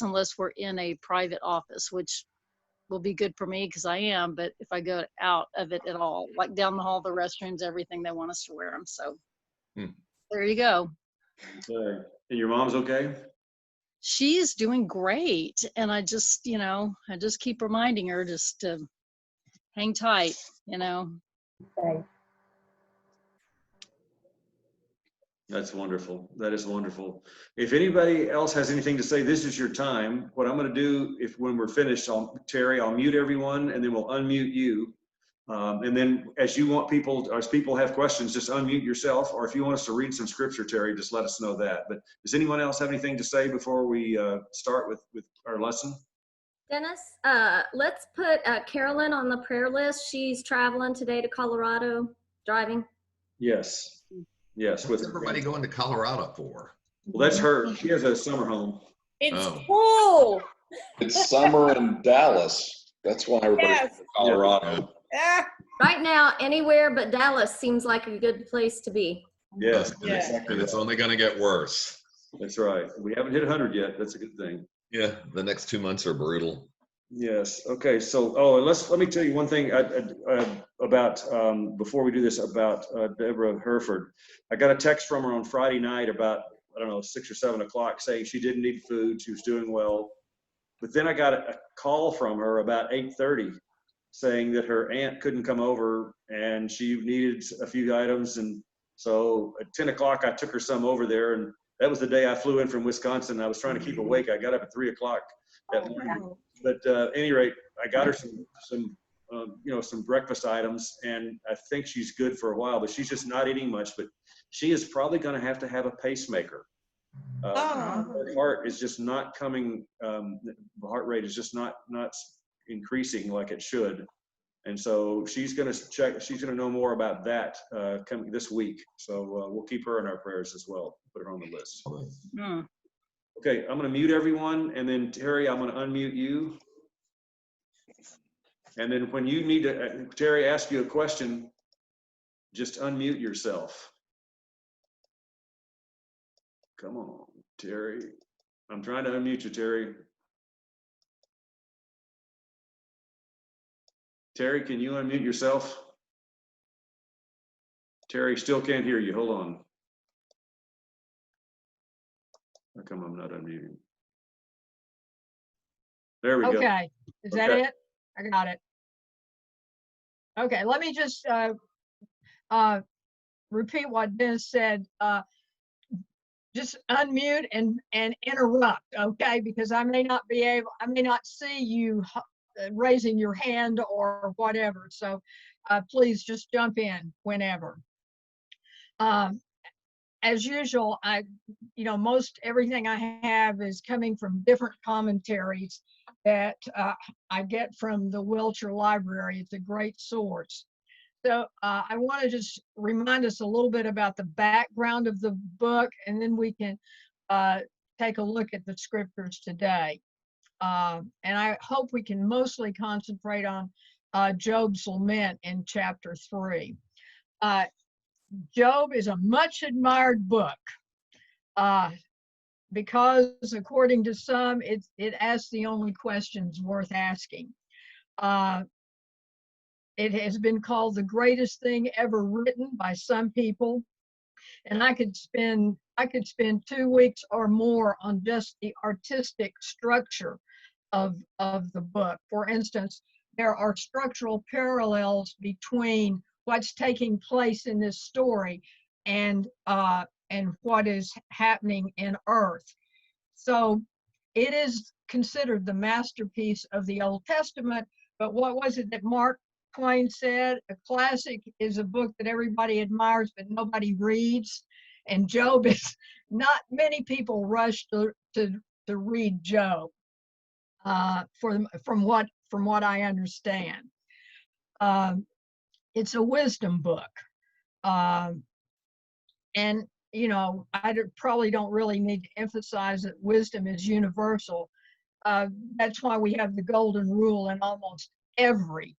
unless we're in a private office, which will be good for me because I am, but if I go out of it at all, like down the hall, the restrooms, everything, they want us to wear them. So there you go. Okay. And your mom's okay? She's doing great. And I just, I just keep reminding her just to hang tight, Okay. That's wonderful. That is wonderful. If anybody else has anything to say, this is your time. What I'm going to do, when we're finished, Terry, I'll mute everyone and then we'll unmute you. And then as people have questions, just unmute yourself. Or if you want us to read some scripture, Terry, just let us know that. But does anyone else have anything to say before we start with our lesson? Dennis, let's put Carolyn on the prayer list. She's traveling today to Colorado, driving. Yes. Yes. What's everybody going to Colorado for? Well, that's her. She has a summer home. It's cool. It's summer in Dallas. That's why everybody's in Colorado. Right now, anywhere but Dallas seems like a good place to be. Yes. And it's only going to get worse. That's right. We haven't hit 100 yet. That's a good thing. Yeah, the next 2 months are brutal. Yes. Okay. So, let me tell you one thing about before we do this about Deborah Herford. I got a text from her on Friday night about 6 or 7 o'clock saying she didn't need food. She was doing well. But then I got a call from her about 8:30 saying that her aunt couldn't come over and she needed a few items. And so at 10 o'clock, I took her some over there. And that was the day I flew in from Wisconsin. I was trying to keep awake. I got up at 3 o'clock that morning. But at any rate, I got her some breakfast items, and I think she's good for a while, but she's just not eating much. But she is probably going to have a pacemaker. Her heart is just not coming. The heart rate is just not increasing like it should, and so she's going to check. She's going to know more about that coming this week. So we'll keep her in our prayers as well. Put her on the list. Okay, I'm going to mute everyone, and then Terry, I'm going to unmute you. And then when you need to, Terry, ask you a question, just unmute yourself. Come on, Terry. I'm trying to unmute you, Terry. Terry, can you unmute yourself? Terry, still can't hear you. Hold on. How come I'm not unmuting? There we go. Okay, is that it? I got it. Okay, let me just repeat what Dennis said. Just unmute and interrupt, okay? Because I may not see you raising your hand or whatever. So please just jump in whenever. As usual, most everything I have is coming from different commentaries that I get from the Wilshire Library. It's a great source. So I want to just remind us a little bit about the background of the book, and then we can take a look at the scriptures today. And I hope we can mostly concentrate on Job's lament in chapter 3. Job is a much admired book because, according to some, it asks the only questions worth asking. It has been called the greatest thing ever written by some people, and I could spend 2 weeks or more on just the artistic structure of the book. For instance, there are structural parallels between what's taking place in this story and what is happening in Earth. So it is considered the masterpiece of the Old Testament. But what was it that Mark Twain said? A classic is a book that everybody admires but nobody reads. And Job is not many people rush to read Job. From what I understand. It's a wisdom book. And, I probably don't really need to emphasize that wisdom is universal. That's why we have the golden rule in almost every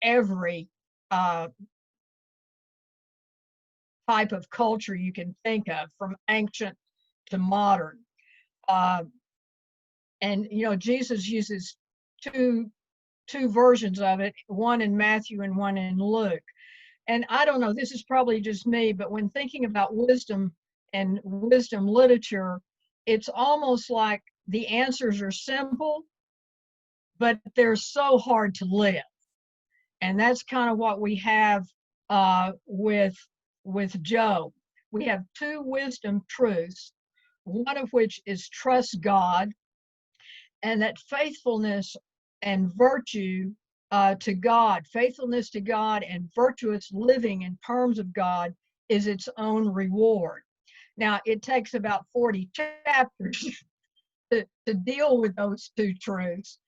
type of culture you can think of, from ancient to modern. And, you know, Jesus uses two versions of it, one in Matthew and one in Luke. And I don't know, this is probably just me, but when thinking about wisdom and wisdom literature, it's almost like the answers are simple, but they're so hard to live. And that's kind of what we have with Job. We have two wisdom truths, one of which is trust God, and that faithfulness and virtue to God, faithfulness to God and virtuous living in terms of God is its own reward. Now, it takes about 40 chapters to deal with those two truths,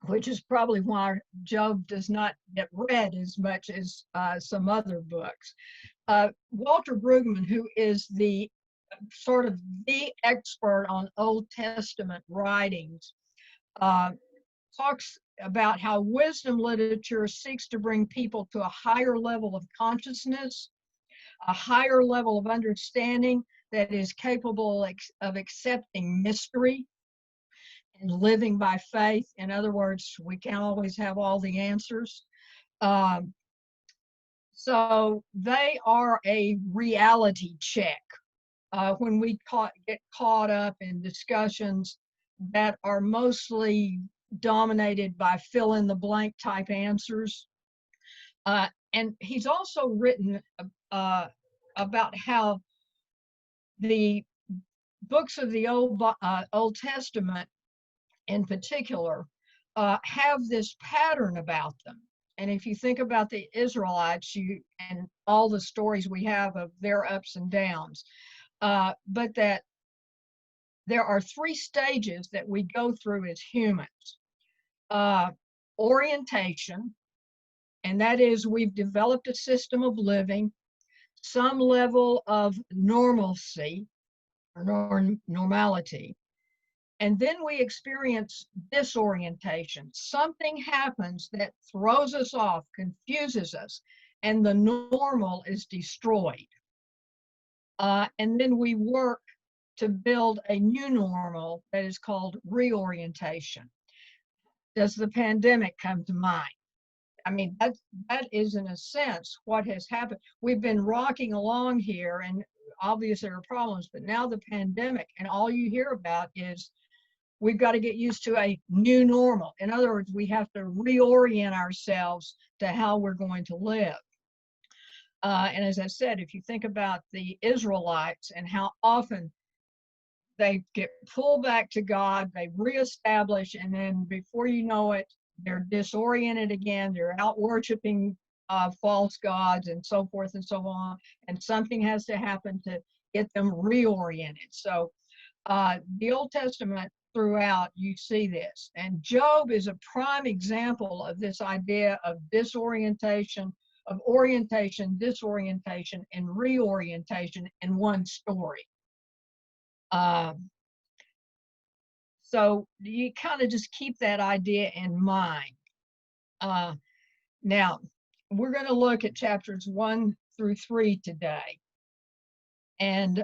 which is probably why Job does not get read as much as some other books. Walter Brueggemann, who is the sort of the expert on Old Testament writings, talks about how wisdom literature seeks to bring people to a higher level of consciousness, a higher level of understanding that is capable of accepting mystery and living by faith. In other words, we can't always have all the answers. So they are a reality check. When we get caught up in discussions that are mostly dominated by fill in the blank type answers. And he's also written about how the books of the Old Testament in particular have this pattern about them. And if you think about the Israelites and all the stories we have of their ups and downs, but that there are three stages that we go through as humans. Orientation, and that is we've developed a system of living, some level of normalcy or normality, and then we experience disorientation. Something happens that throws us off, confuses us, and the normal is destroyed. And then we work to build a new normal that is called reorientation. Does the pandemic come to mind? I mean, that is in a sense what has happened. We've been rocking along here, and obviously there are problems, but now the pandemic, and all you hear about is we've got to get used to a new normal. In other words, we have to reorient ourselves to how we're going to live. And as I said, if you think about the Israelites and how often they get pulled back to God, they reestablish, and then before you know it, they're disoriented again. They're out worshiping false gods and so forth and so on. And something has to happen to get them reoriented. So the Old Testament throughout, you see this. And Job is a prime example of this idea of disorientation, of orientation, disorientation, and reorientation in one story. So you kind of just keep that idea in mind. Now, we're going to look at chapters 1 through 3 today. And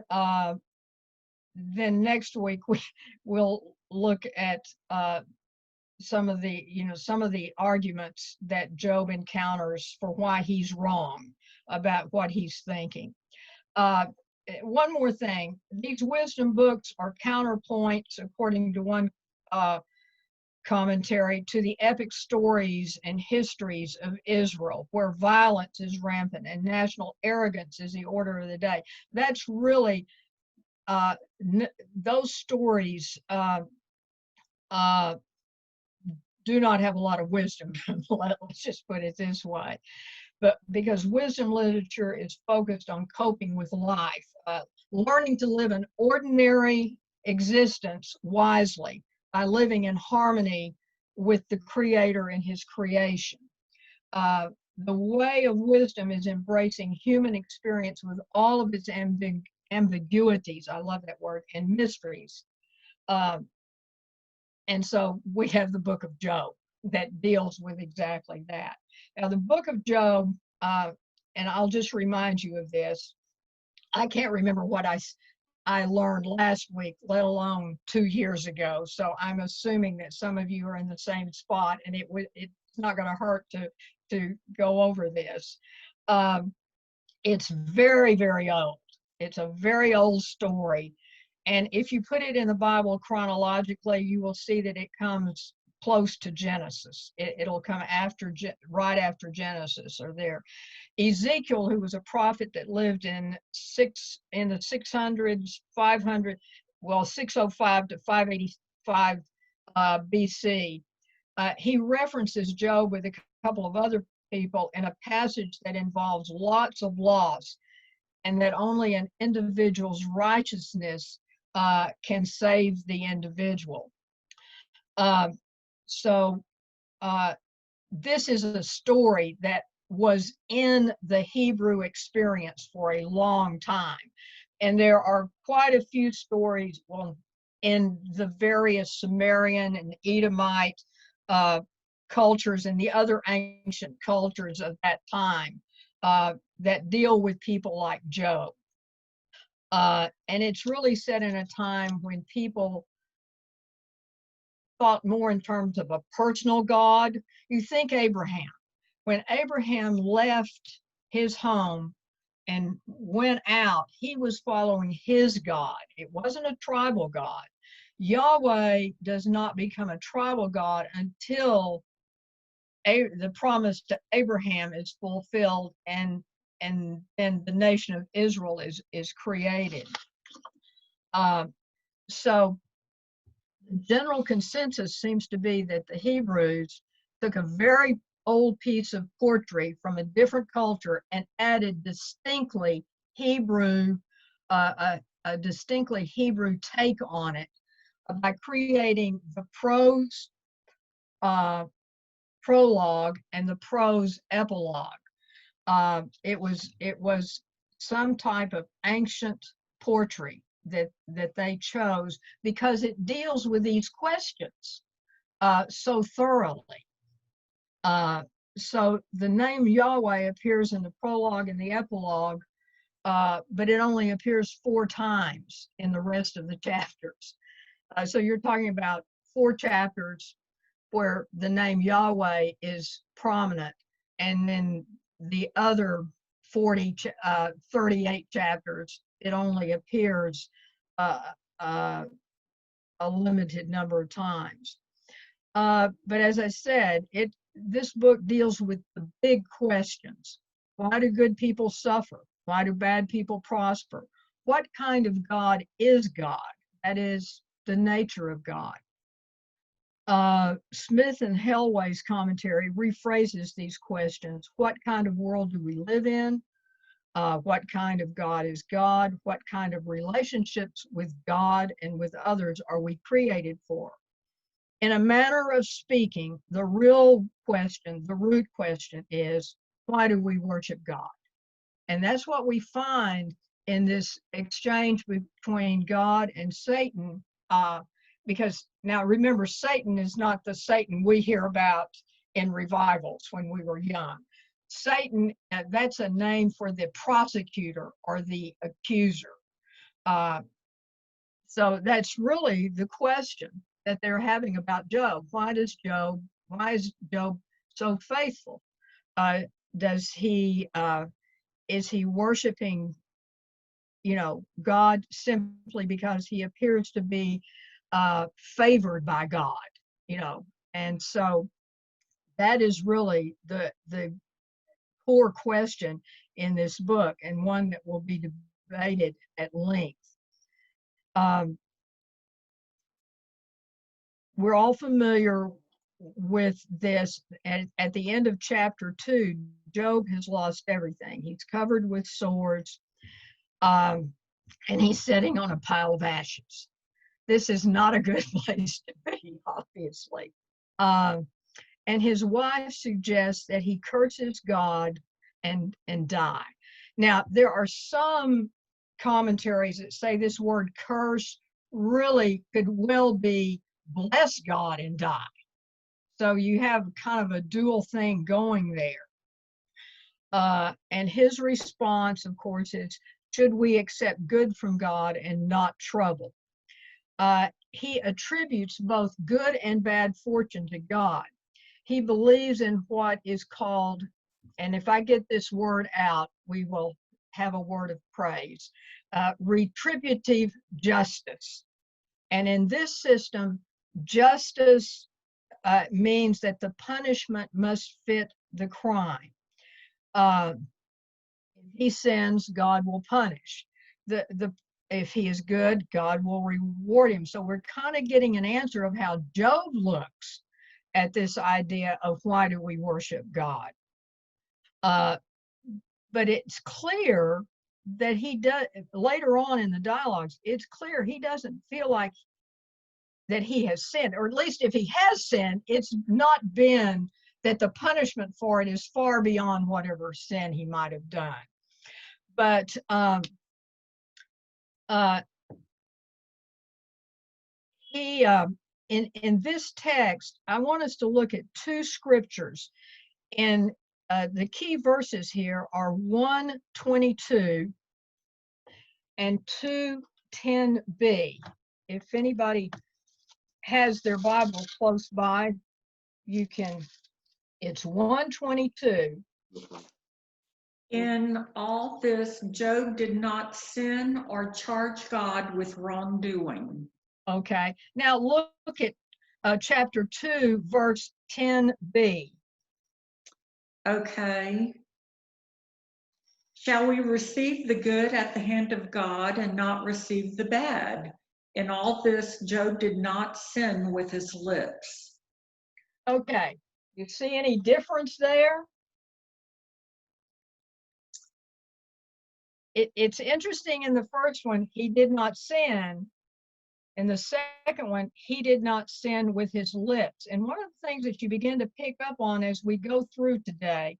then next week, we'll look at some of the arguments that Job encounters for why he's wrong about what he's thinking. One more thing, these wisdom books are counterpoints, according to one commentary, to the epic stories and histories of Israel, where violence is rampant and national arrogance is the order of the day. That's really, those stories do not have a lot of wisdom. Let's just put it this way. But because wisdom literature is focused on coping with life, learning to live an ordinary existence wisely by living in harmony with the Creator and His creation. The way of wisdom is embracing human experience with all of its ambiguities, I love that word, and mysteries. And so we have the book of Job that deals with exactly that. Now, the book of Job, and I'll just remind you of this. I can't remember what I I learned last week, let alone 2 years ago. So I'm assuming that some of you are in the same spot, and it's not going to hurt to go over this. It's very, very old. It's a very old story. And if you put it in the Bible chronologically, you will see that it comes close to Genesis. It'll come right after Genesis or there. Ezekiel, who was a prophet that lived in the 600s, 500, well, 605 to 585 BC. He references Job with a couple of other people in a passage that involves lots of loss, and that only an individual's righteousness can save the individual. So this is a story that was in the Hebrew experience for a long time. And there are quite a few stories, well, in the various Sumerian and Edomite cultures and the other ancient cultures of that time that deal with people like Job. And it's really set in a time when people thought more in terms of a personal God. You think Abraham. When Abraham left his home and went out, he was following his God. It wasn't a tribal God. Yahweh does not become a tribal God until the promise to Abraham is fulfilled and then the nation of Israel is created. So the general consensus seems to be that the Hebrews took a very old piece of poetry from a different culture and added distinctly Hebrew, a distinctly Hebrew take on it by creating the prose prologue and the prose epilogue. It was some type of ancient poetry that they chose because it deals with these questions so thoroughly. So the name Yahweh appears in the prologue and the epilogue, but it only appears 4 times in the rest of the chapters. So you're talking about 4 chapters where the name Yahweh is prominent, and then the other 38 chapters, it only appears a limited number of times. But as I said, this book deals with the big questions. Why do good people suffer? Why do bad people prosper? What kind of God is God? That is the nature of God. Smith and Helway's commentary rephrases these questions. What kind of world do we live in? What kind of God is God? What kind of relationships with God and with others are we created for? In a manner of speaking, the real question, the root question is, why do we worship God? And that's what we find in this exchange between God and Satan, because now remember, Satan is not the Satan we hear about in revivals when we were young. Satan, that's a name for the prosecutor or the accuser. So that's really the question that they're having about Job. Why is Job so faithful? Is he worshiping, God simply because he appears to be favored by God, and so that is really the core question in this book, and one that will be debated at length. We're all familiar with this. At the end of chapter 2, Job has lost everything. He's covered with swords, and he's sitting on a pile of ashes. This is not a good place to be, obviously. And his wife suggests that he curses God and die. Now, there are some commentaries that say this word curse really could well be bless God and die. So you have kind of a dual thing going there. And his response, of course, is should we accept good from God and not trouble? He attributes both good and bad fortune to God. He believes in what is called, and if I get this word out, we will have a word of praise, retributive justice. And in this system, justice means that the punishment must fit the crime. If he sins, God will punish. If he is good, God will reward him. So we're kind of getting an answer of how Job looks at this idea of why do we worship God. But it's clear that he does, later on in the dialogues, it's clear he doesn't feel like that he has sinned, or at least if he has sinned, it's not been that the punishment for it is far beyond whatever sin he might have done. But in this text, I want us to look at two scriptures. And the key verses here are 1:22 and 2:10b. If anybody has their Bible close by, you can, it's 1:22. In all this, Job did not sin or charge God with wrongdoing. Okay, now look at chapter 2, verse 10b. Okay. Shall we receive the good at the hand of God and not receive the bad? In all this, Job did not sin with his lips. Okay, you see any difference there? It's interesting in the first one, he did not sin. In the second one, he did not sin with his lips. And one of the things that you begin to pick up on as we go through today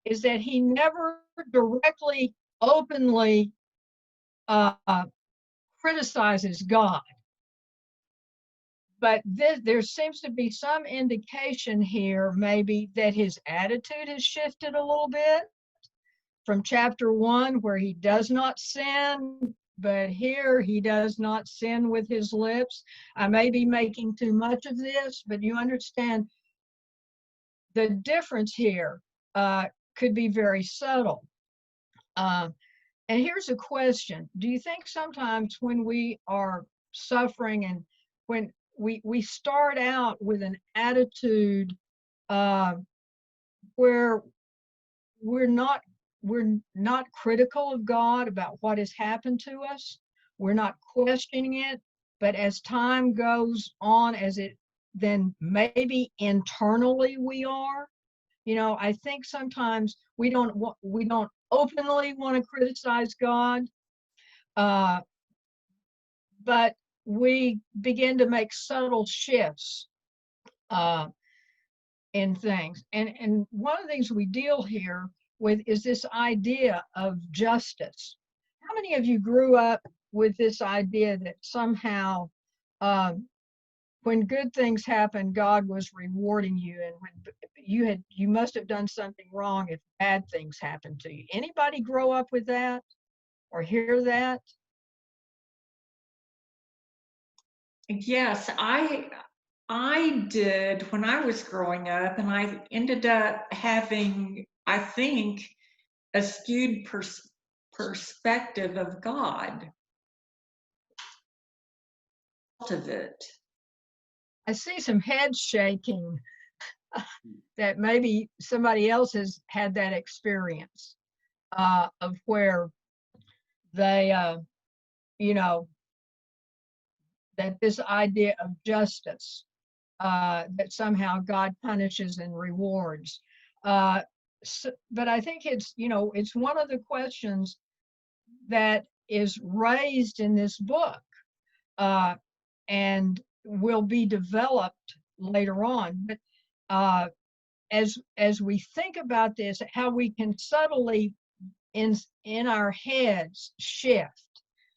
is that he never directly, openly criticizes God. But there seems to be some indication here maybe that his attitude has shifted a little bit from chapter 1, where he does not sin, but here he does not sin with his lips. I may be making too much of this, but you understand the difference here could be very subtle. And here's a question. Do you think sometimes when we are suffering and when we start out with an attitude where we're not critical of God about what has happened to us, we're not questioning it, but as time goes on, then maybe internally we are. You know, I think sometimes we don't openly want to criticize God, but we begin to make subtle shifts in things. And one of the things we deal here with is this idea of justice. How many of you grew up with this idea that somehow when good things happen, God was rewarding you, and when you must have done something wrong if bad things happen to you? Anybody grow up with that or hear that? Yes, I did when I was growing up, and I ended up having, I think, a skewed perspective of God. Of it. I see some heads shaking that maybe somebody else has had that experience of where they, that this idea of justice, that somehow God punishes and rewards. But I think it's one of the questions that is raised in this book and will be developed later on. But as we think about this, how we can subtly in our heads shift.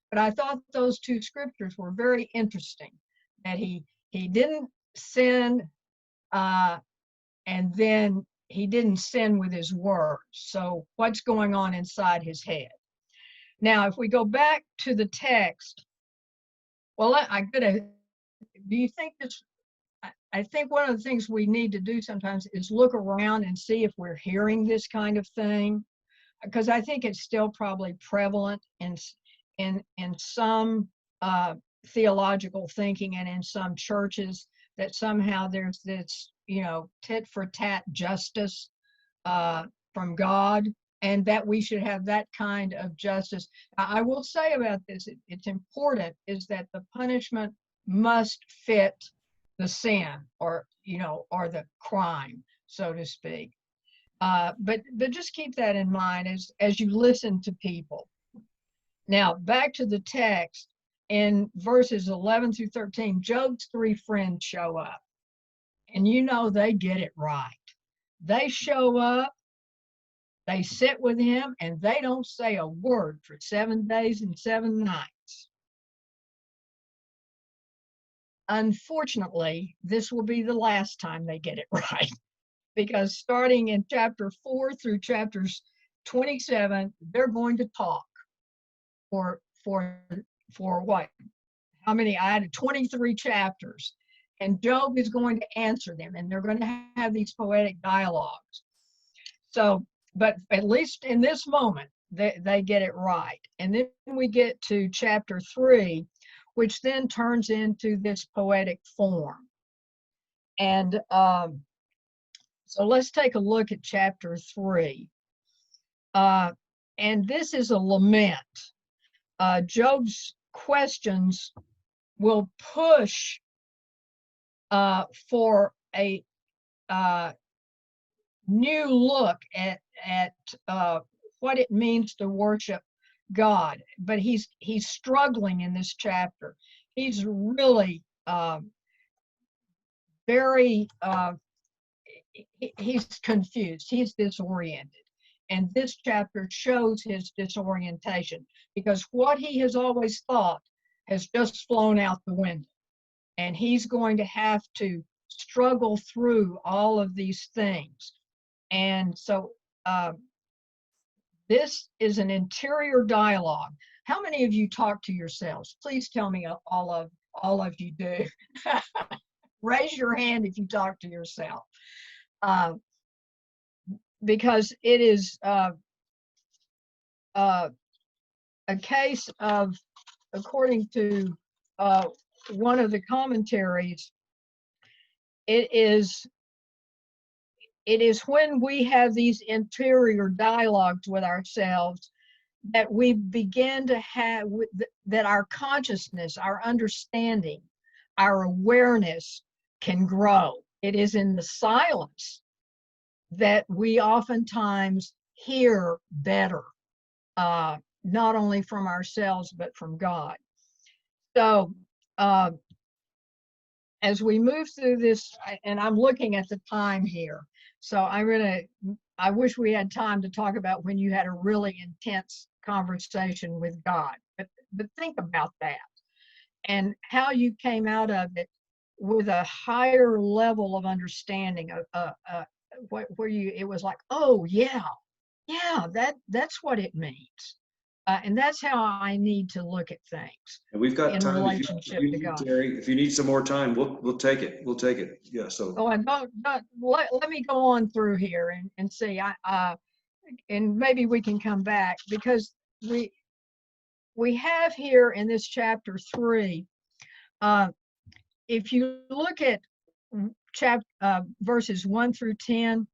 But I thought those two scriptures were very interesting, that he didn't sin and then he didn't sin with his words. So what's going on inside his head? Now, if we go back to the text, well, do you think this, I think one of the things we need to do sometimes is look around and see if we're hearing this kind of thing, because I think it's still probably prevalent in some theological thinking and in some churches, that somehow there's this, tit for tat justice from God, and that we should have that kind of justice. Now, I will say about this, it's important, is that the punishment must fit the sin, or the crime, so to speak. But just keep that in mind as you listen to people. Now, back to the text, in verses 11 through 13, Job's 3 friends show up, and they get it right. They show up, they sit with him, and they don't say a word for 7 days and 7 nights. Unfortunately, this will be the last time they get it right, because starting in chapter 4 through chapters 27, they're going to talk for what? How many? I had 23 chapters, and Job is going to answer them, and they're going to have these poetic dialogues. So, but at least in this moment, they get it right. And then we get to chapter 3, which then turns into this poetic form. And so let's take a look at chapter 3. And this is a lament. Job's questions will push for a new look at what it means to worship God. But he's struggling in this chapter. He's really very he's confused. He's disoriented. And this chapter shows his disorientation, because what he has always thought has just flown out the window. And he's going to have to struggle through all of these things. And so this is an interior dialogue. How many of you talk to yourselves? Please tell me all of you do. Raise your hand if you talk to yourself. Because it is a case of, according to one of the commentaries, it is when we have these interior dialogues with ourselves that we begin to have, that our consciousness, our understanding, our awareness can grow. It is in the silence that we oftentimes hear better, not only from ourselves, but from God. So as we move through this, and I'm looking at the time here, so I wish we had time to talk about when you had a really intense conversation with God, but think about that and how you came out of it with a higher level of understanding of where it was like, oh yeah, that's what it means. And that's how I need to look at things. And we've got in time. relationship to God. Terry, if you need some more time, we'll take it. We'll take it. Yeah. So. Oh, and let me go on through here and see. And maybe we can come back, because we have here in this chapter 3. If you look at verses 1 through 10,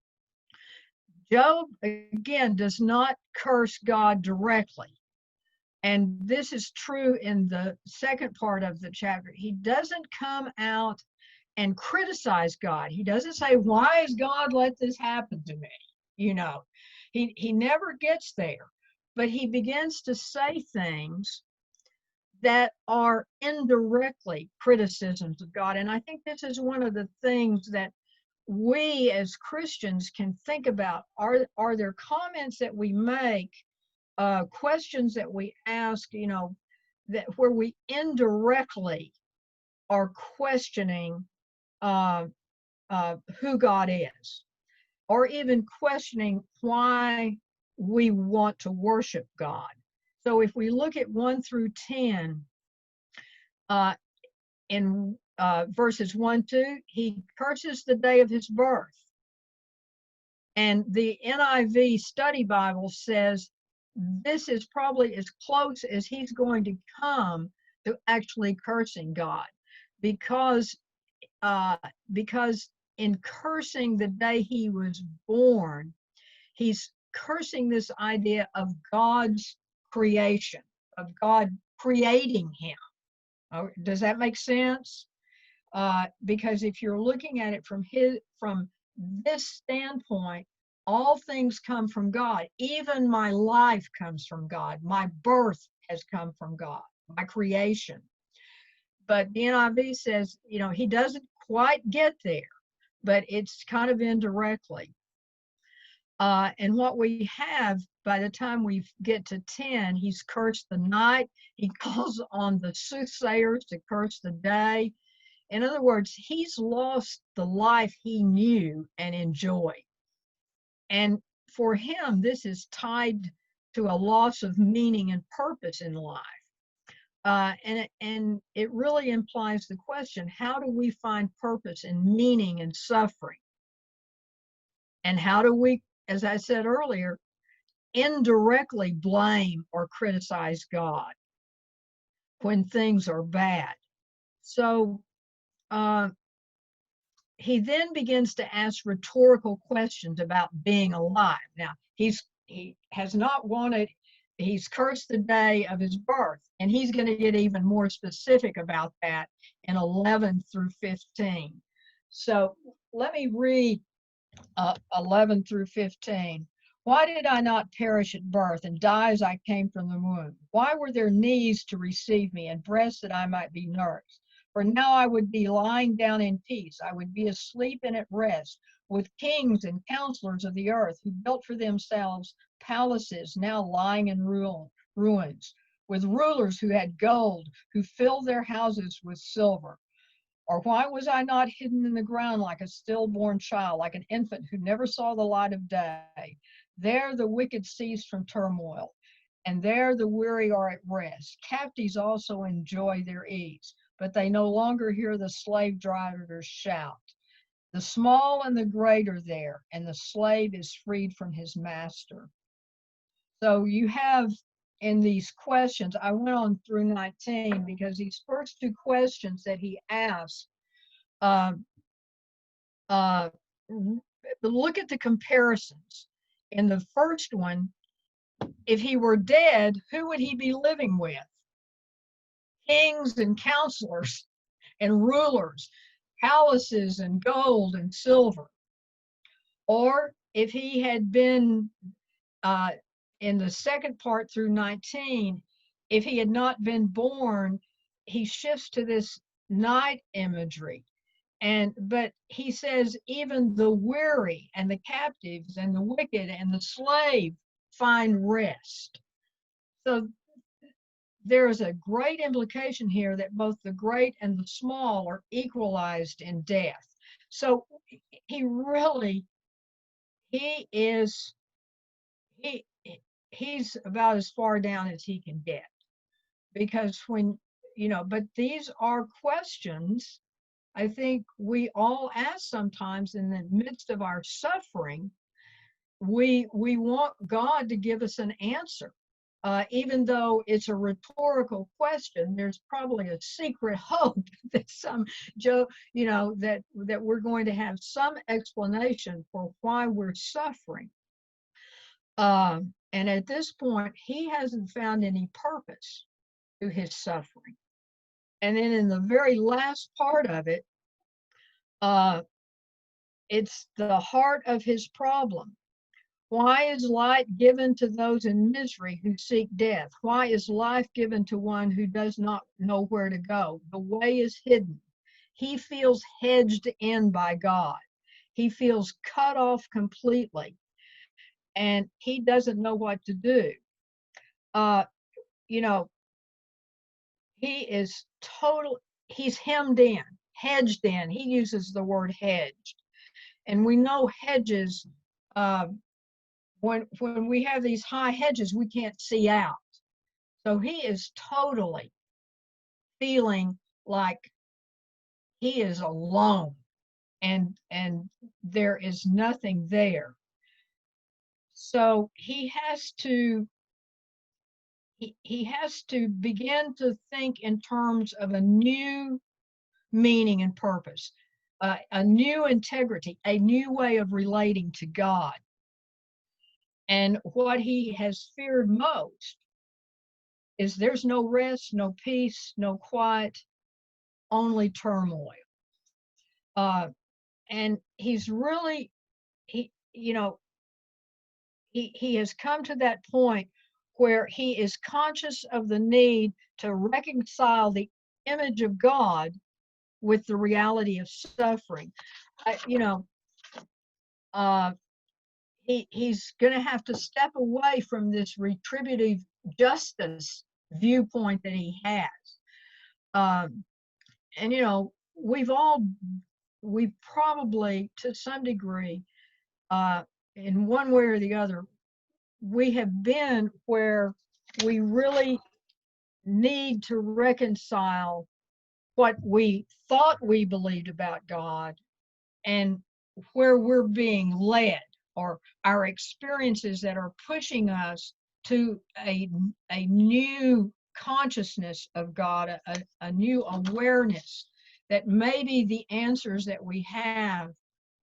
Job again does not curse God directly. And this is true in the second part of the chapter. He doesn't come out and criticize God. He doesn't say, why has God let this happen to me? He never gets there, but he begins to say things that are indirectly criticisms of God. And I think this is one of the things that we as Christians can think about. Are there comments that we make, questions that we ask, that where we indirectly are questioning who God is, or even questioning why we want to worship God? So if we look at 1 through 10, in verses 1, 2, he curses the day of his birth. And the NIV Study Bible says this is probably as close as he's going to come to actually cursing God, because in cursing the day he was born, he's cursing this idea of God's creation, of God creating him. Does that make sense? Because if you're looking at it from this standpoint, all things come from God. Even my life comes from God. My birth has come from God, my creation. But the NIV says, he doesn't quite get there, but it's kind of indirectly. And what we have, by the time we get to 10, he's cursed the night. He calls on the soothsayers to curse the day. In other words, he's lost the life he knew and enjoyed. And for him, this is tied to a loss of meaning and purpose in life. And it really implies the question, how do we find purpose and meaning in suffering? And how do we, as I said earlier, indirectly blame or criticize God when things are bad? So he then begins to ask rhetorical questions about being alive. Now, he has not wanted, he's cursed the day of his birth, and he's going to get even more specific about that in 11 through 15. So let me read 11 through 15. Why did I not perish at birth and die as I came from the womb? Why were there knees to receive me and breasts that I might be nursed? For now I would be lying down in peace. I would be asleep and at rest, with kings and counselors of the earth who built for themselves palaces now lying in ruins, with rulers who had gold, who filled their houses with silver. Or why was I not hidden in the ground like a stillborn child, like an infant who never saw the light of day? There the wicked cease from turmoil, and there the weary are at rest. Captives also enjoy their ease, but they no longer hear the slave drivers shout. The small and the great are there, and the slave is freed from his master. So you have in these questions, I went on through 19 because these first two questions that he asked, look at the comparisons. In the first one, if he were dead, who would he be living with? Kings and counselors and rulers, palaces and gold and silver. Or if he had been in the second part through 19, if he had not been born, he shifts to this night imagery. But he says even the weary and the captives and the wicked and the slave find rest. So there is a great implication here that both the great and the small are equalized in death. So he's about as far down as he can get, because but these are questions I think we all ask sometimes in the midst of our suffering. We want God to give us an answer. Even though it's a rhetorical question, there's probably a secret hope that that we're going to have some explanation for why we're suffering. And at this point, he hasn't found any purpose to his suffering. And then in the very last part of it, it's the heart of his problem. Why is light given to those in misery who seek death? Why is life given to one who does not know where to go? The way is hidden. He feels hedged in by God. He feels cut off completely, and he doesn't know what to do. He's hemmed in, hedged in. He uses the word hedged. And we know hedges, when we have these high hedges, we can't see out. So he is totally feeling like he is alone and there is nothing there. So he has to begin to think in terms of a new meaning and purpose, a new integrity, a new way of relating to God. And what he has feared most is there's no rest, no peace, no quiet, only turmoil. And he's really, he has come to that point where he is conscious of the need to reconcile the image of God with the reality of suffering. He's going to have to step away from this retributive justice viewpoint that he has. And we've probably, to some degree, in one way or the other, we have been where we really need to reconcile what we thought we believed about God and where we're being led, or our experiences that are pushing us to a new consciousness of God, a new awareness that maybe the answers that we have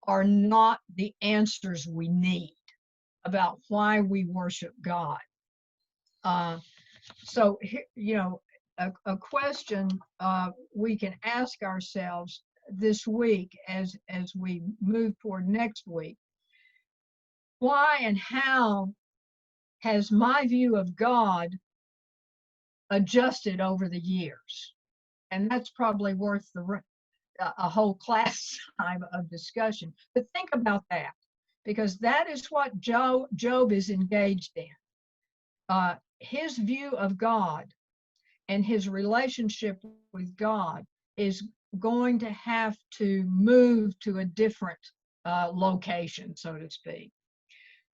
are not the answers we need about why we worship God. So, a question we can ask ourselves this week as we move toward next week: why and how has my view of God adjusted over the years? And that's probably worth a whole class time of discussion. But think about that, because that is what Job is engaged in. His view of God and his relationship with God is going to have to move to a different location, so to speak.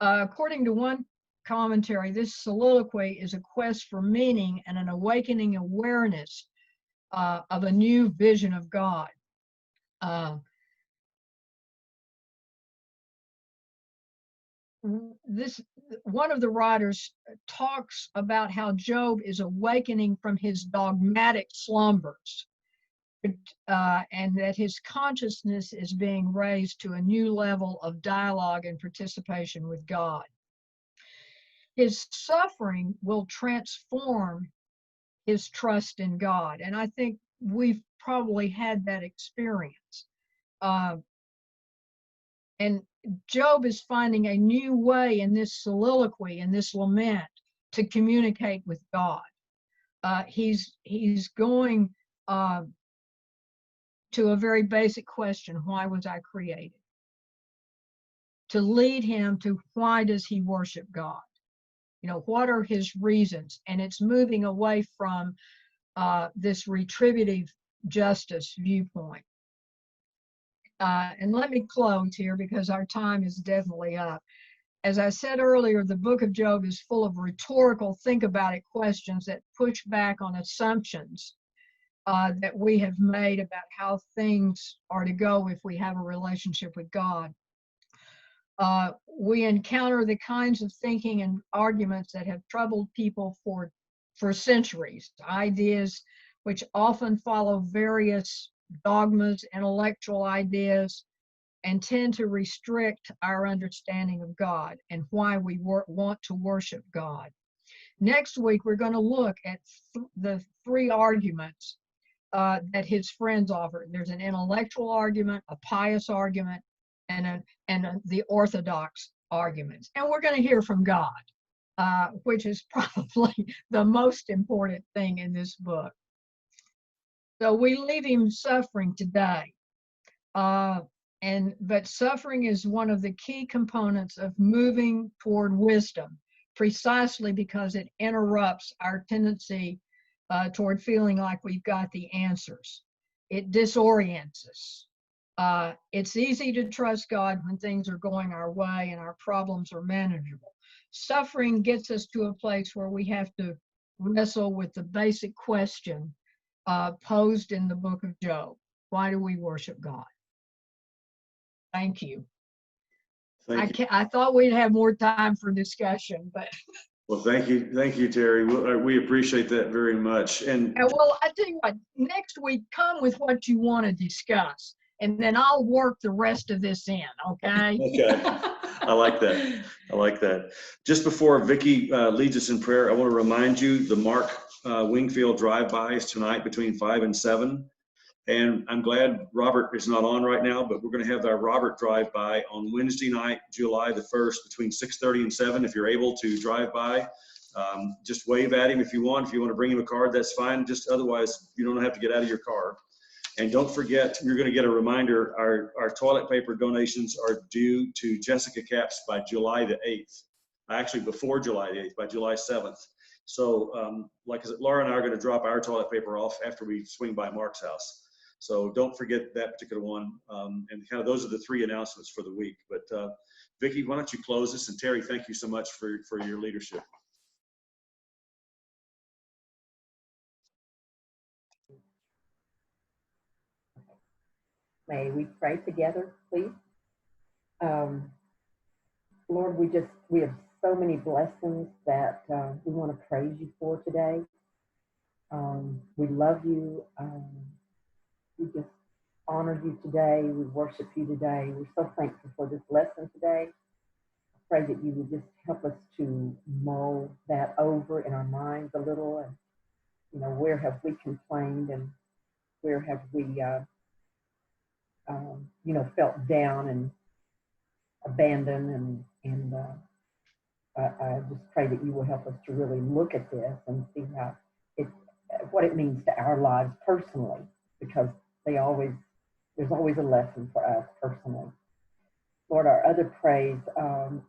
According to one commentary, this soliloquy is a quest for meaning and an awakening awareness of a new vision of God. One of the writers talks about how Job is awakening from his dogmatic slumbers, and that his consciousness is being raised to a new level of dialogue and participation with God. His suffering will transform his trust in God, and I think we've probably had that experience. And Job is finding a new way in this soliloquy, in this lament, to communicate with God. He's going to a very basic question: why was I created? To lead him to why does he worship God? What are his reasons? And it's moving away from this retributive justice viewpoint. And let me close here, because our time is definitely up. As I said earlier, the book of Job is full of rhetorical, think about it questions that push back on assumptions that we have made about how things are to go if we have a relationship with God. We encounter the kinds of thinking and arguments that have troubled people for centuries, ideas which often follow various dogmas, intellectual ideas, and tend to restrict our understanding of God and why we want to worship God. Next week, we're going to look at the three arguments that his friends offer. There's an intellectual argument, a pious argument, and the orthodox arguments. And we're going to hear from God, which is probably the most important thing in this book. So we leave him suffering today. But suffering is one of the key components of moving toward wisdom, precisely because it interrupts our tendency toward feeling like we've got the answers. It disorients us. It's easy to trust God when things are going our way and our problems are manageable. Suffering gets us to a place where we have to wrestle with the basic question posed in the book of Job. Why do we worship God? Thank you. Thank you. I thought we'd have more time for discussion, but Well, thank you, Terry. We appreciate that very much. And well, I tell you what, next week come with what you want to discuss, and then I'll work the rest of this in. Okay. okay, I like that. I like that. Just before Vicki leads us in prayer, I want to remind you the Mark Wingfield drive-by is tonight between 5 and 7. And I'm glad Robert is not on right now, but we're going to have our Robert drive-by on Wednesday night, July the 1st, between 6:30 and 7. If you're able to drive by, just wave at him if you want. If you want to bring him a card, that's fine. Just otherwise, you don't have to get out of your car. And don't forget, you're going to get a reminder, our toilet paper donations are due to Jessica Capps by July the 8th. Actually, before July the 8th, by July 7th. So like I said, Laura and I are going to drop our toilet paper off after we swing by Mark's house. So don't forget that particular one. And kind of those are the 3 announcements for the week. But Vicki, why don't you close this? And Terry, thank you so much for your leadership. May we pray together, please? Lord, we have so many blessings that we want to praise you for today. We love you. We just honor you today. We worship you today. We're so thankful for this lesson today. I pray that you would just help us to mull that over in our minds a little, and where have we complained, and where have we felt down and abandoned, and I just pray that you will help us to really look at this and see what it means to our lives personally, because there's always a lesson for us personally. Lord, our other praise,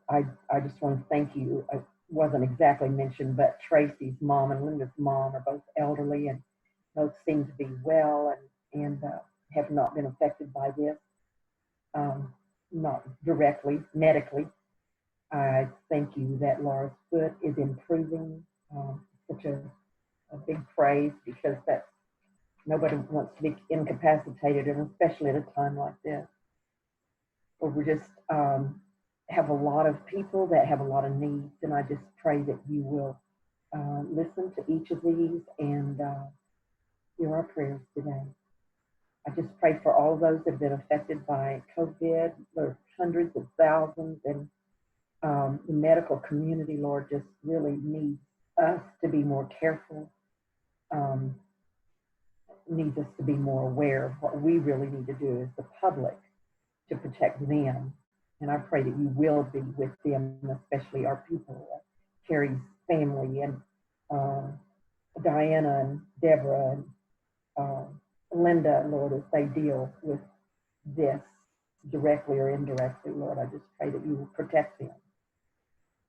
I just want to thank you. It wasn't exactly mentioned, but Tracy's mom and Linda's mom are both elderly, and both seem to be well and have not been affected by this, not directly, medically. I thank you that Laura's foot is improving. Such a big praise, because nobody wants to be incapacitated, and especially at a time like this, where we just have a lot of people that have a lot of needs. And I just pray that you will listen to each of these and hear our prayers today. I just pray for all those that have been affected by COVID. There are hundreds of thousands, and the medical community, Lord, just really needs us to be more careful, needs us to be more aware of what we really need to do as the public to protect them. And I pray that you will be with them, especially our people, Carrie's family, and Diana and Deborah and Linda, Lord, as they deal with this directly or indirectly. Lord, I just pray that you will protect them.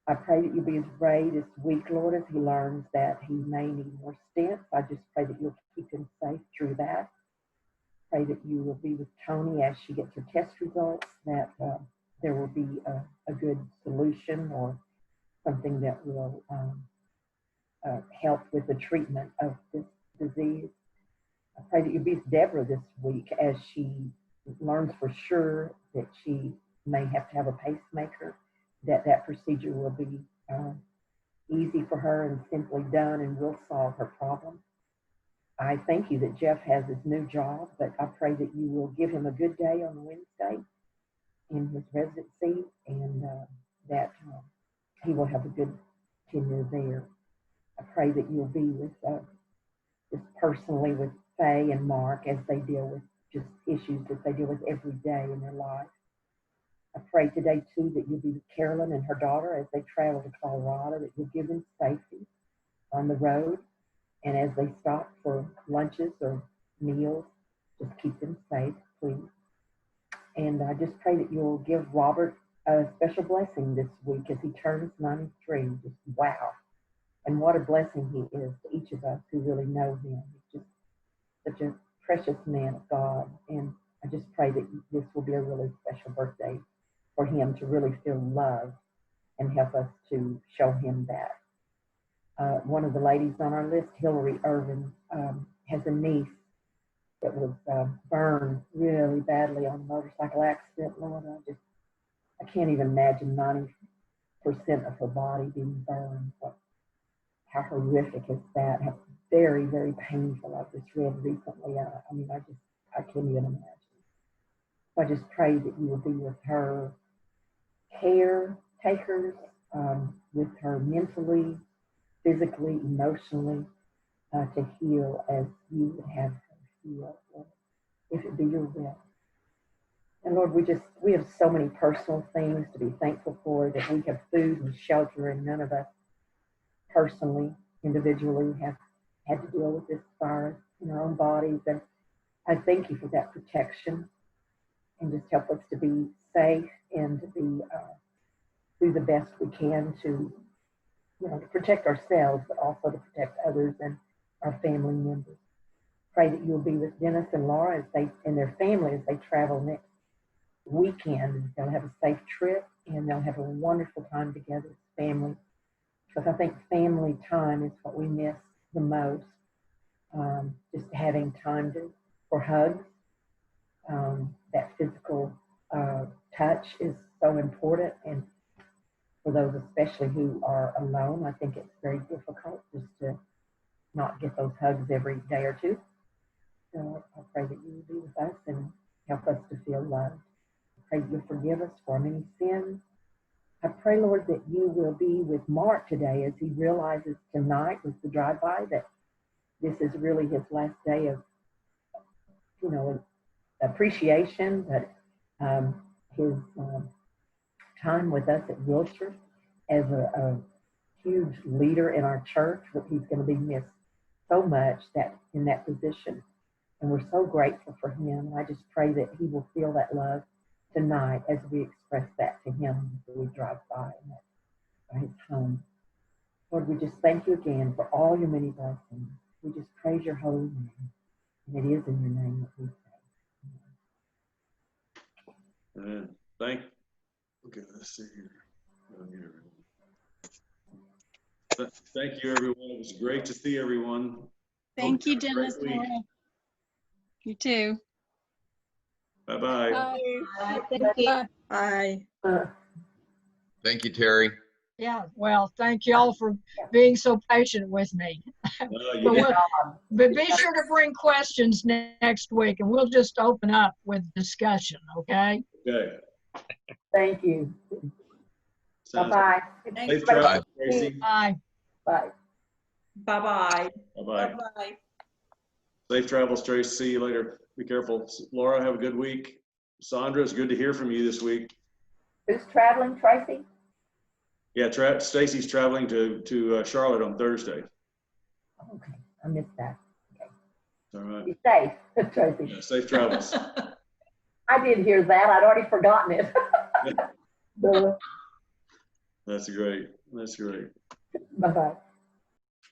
I pray that you'll be with Ray this week, Lord, as he learns that he may need more stents. I just pray that you'll keep him safe through that. Pray that you will be with Tony as she gets her test results, that there will be a good solution or something that will help with the treatment of this disease. I pray that you'll be with Deborah this week as she learns for sure that she may have to have a pacemaker, that procedure will be easy for her and simply done and will solve her problem. I thank you that Jeff has his new job, but I pray that you will give him a good day on Wednesday in his residency, and that he will have a good tenure there. I pray that you'll be with just personally with Faye and Mark as they deal with just issues that they deal with every day in their life. I pray today, too, that you'll be with Carolyn and her daughter as they travel to Colorado, that you'll give them safety on the road. And as they stop for lunches or meals, just keep them safe, please. And I just pray that you'll give Robert a special blessing this week as he turns 93. Just wow. And what a blessing he is to each of us who really know him. He's just such a precious man of God. And I just pray that this will be a really special birthday for him to really feel loved and help us to show him that. one of the ladies on our list, Hillary Irvin, has a niece that was burned really badly on a motorcycle accident. Lord, I can't even imagine 90% of her body being burned. How horrific is that? How very, very painful. I just read recently. I can't even imagine. So I just pray that you will be with her caretakers, with her mentally, physically, emotionally, to heal as you would have her heal, Lord, if it be your will. And Lord, we have so many personal things to be thankful for, that we have food and shelter, and none of us personally, individually, have had to deal with this virus in our own bodies. And I thank you for that protection, and just help us to be safe and to be do the best we can to, to protect ourselves, but also to protect others and our family members. Pray that you'll be with Dennis and Laura as they and their family as they travel next weekend. They'll have a safe trip, and they'll have a wonderful time together as family. Because I think family time is what we miss the most. Just having time for hugs. That physical touch is so important, and for those especially who are alone, I think it's very difficult just to not get those hugs every day or two. So I pray that you will be with us and help us to feel loved. I pray that you'll forgive us for many sins. I pray, Lord, that you will be with Mark today as he realizes tonight with the drive-by that this is really his last day of, appreciation, but his time with us at Wilshire as a huge leader in our church, that he's going to be missed so much that in that position. And we're so grateful for him. I just pray that he will feel that love tonight as we express that to him as we drive by his home. Lord, we just thank you again for all your many blessings. We just praise your holy name. And it is in your name that we pray. Amen. Okay, let's see here. Thank you, everyone. It was great to see everyone. Thank you, Dennis. Laura. You too. Bye-bye. Bye. Thank you. Bye. Thank you, Terry. Yeah, well, thank you all for being so patient with me. But be sure to bring questions next week, and we'll just open up with discussion, okay? Okay. Thank you. Sounds Bye-bye. Safe travels, Tracy. Bye. Bye. Bye-bye. Bye-bye. Bye-bye. Safe travels, Tracy. See you later. Be careful. Laura, have a good week. Sandra, it's good to hear from you this week. Who's traveling, Tracy? Yeah, Stacy's traveling to Charlotte on Thursday. Okay, I missed that. Okay. All right. Be safe, Tracy. Yeah, safe travels. I did hear that. I'd already forgotten it. That's great. That's great. Bye-bye.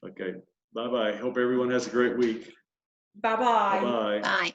Okay. Bye-bye. Hope everyone has a great week. Bye-bye. Bye-bye. Bye.